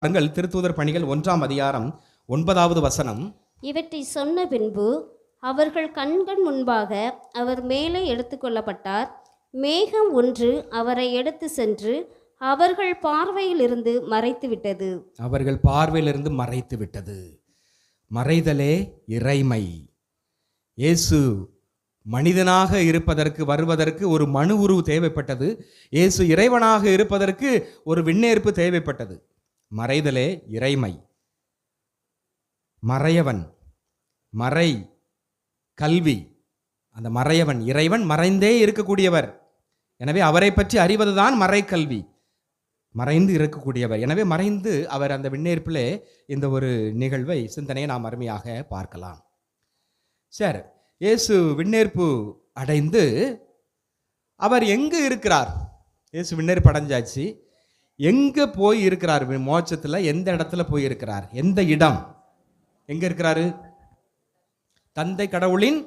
திருத்தூதர் பணிகள் 1ஆம் அதிகாரம் 9வது வசனம். இவற்றை சொன்ன பின்பு அவர்கள் கண்கள் முன்பாக அவர் மேலே எடுத்துக்கொள்ளப்பட்டார். மேகம் ஒன்று அவரை எடுத்து சென்று அவர்கள் பார்வையிலிருந்து மறைத்து விட்டது. அவர்கள் பார்வையிலிருந்து மறைத்து விட்டது. மறைதலே இறைமை. இயேசு மனிதனாக இருப்பதற்கு வருவதற்கு ஒரு மனு உருவு தேவைப்பட்டது. இயேசு இறைவனாக இருப்பதற்கு ஒரு விண்ணேற்பு தேவைப்பட்டது. மறைதலே இறைமை. மறையவன், மறை கல்வி. அந்த மறையவன் இறைவன் மறைந்தே இருக்கக்கூடியவர். எனவே அவரை பற்றி அறிவதுதான் மறை கல்வி. மறைந்து இருக்கக்கூடியவர். எனவே மறைந்து அவர் அந்த விண்ணேற்பிலே இந்த ஒரு நிகழ்வை சிந்தனையை நாம் அருமையாக பார்க்கலாம். சரி, இயேசு விண்ணேற்பு அடைந்து அவர் எங்கு இருக்கிறார்? இயேசு விண்ணேற்பு அடைஞ்சாச்சு. எங்கே போய் இருக்கிறார்? மோட்சத்தில் எந்த இடத்துல போய் இருக்கிறார்? எந்த இடம்? எங்க இருக்கிறாரு? தந்தை கடவுளின்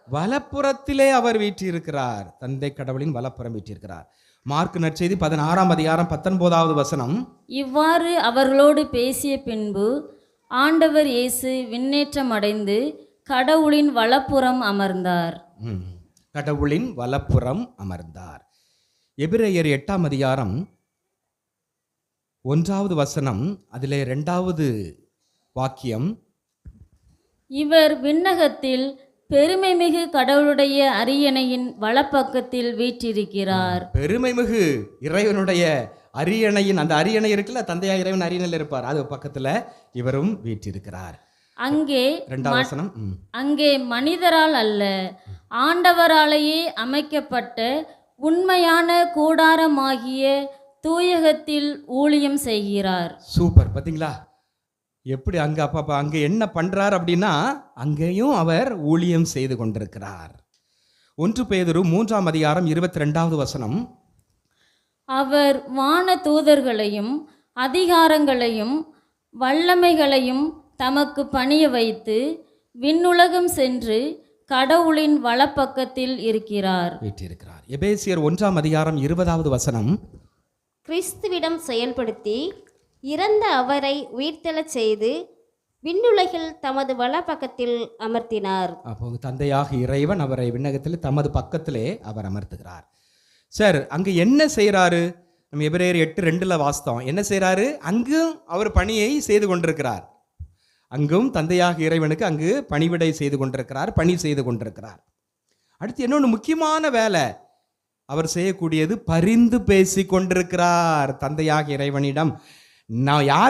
வலப்புறத்திலே அவர் வீற்றிருக்கிறார். தந்தை கடவுளின் வலப்புறம் வீற்றிருக்கிறார். மார்க் நற்செய்தி 16ஆம் அதிகாரம் 19வது வசனம். இவ்வாறு அவர்களோடு பேசிய பின்பு ஆண்டவர் இயேசு விண்ணேற்றம் அடைந்து கடவுளின் வலப்புறம் அமர்ந்தார். கடவுளின் வலப்புறம் அமர்ந்தார். எபிரேயர் 8ஆம் அதிகாரம் 1வது வசனம், அதிலே 2வது வாக்கியம். இவர் விண்ணகத்தில் பெருமைமிகு கடவுளுடைய அரியணையின் வலப்பக்கத்தில் வீற்றிருக்கிறார். பெருமைமிகு இறைவனுடைய அரியணையின், அந்த அரியணை இருக்குல்ல, தந்தையா இறைவன் அரியணையில் இருப்பார், அது பக்கத்துல இவரும் வீற்றிருக்கிறார். அங்கே 2வது வசனம். அங்கே மனிதரால் அல்ல, ஆண்டவராலேயே அமைக்கப்பட்ட உண்மையான கூடாரமாகிய தூயகத்தில் ஊழியம் செய்கிறார். சூப்பர். பார்த்தீங்களா எப்படி அங்க அப்பா அங்க என்ன பண்றார் அப்படின்னா, அங்கேயும் அவர் ஊழியம் செய்து கொண்டிருக்கிறார். 1 பேதுரு 3ஆம் அதிகாரம் 22வது வசனம். அவர் வான தூதர்களையும் அதிகாரங்களையும் வல்லமைகளையும் தமக்கு பணிய வைத்து விண்ணுலகம் சென்று கடவுளின் வலப்பக்கத்தில் இருக்கிறார். வீற்றிருக்கிறார். எபேசியர் 1ஆம் அதிகாரம் 20வது வசனம். கிறிஸ்துவிடம் செயல்படுத்தி இறந்த அவரை உயிர்த்தெழச் செய்து விண்ணுலகில் தமது வலப்பக்கத்தில் அமர்த்தினார். அப்போ தந்தையாக இறைவன் அவரை விண்ணகத்தில் தமது பக்கத்திலே அவர் அமர்த்துகிறார். சார், அங்க என்ன செய்யறாரு? நம்ம எபிரேயர் 8:2 வாஸ்தவம். என்ன செய்யறாரு? அங்கும் அவர் பணியை செய்து கொண்டிருக்கிறார். அங்கும் தந்தையாக இறைவனுக்கு அங்கு பணிவிடை செய்து கொண்டிருக்கிறார், பணி செய்து கொண்டிருக்கிறார். அடுத்து இன்னொன்று முக்கியமான வேலை அவர் செய்யக்கூடியது, பரிந்து பேசி கொண்டிருக்கிறார் தந்தையாக இறைவனிடம். நான் யார்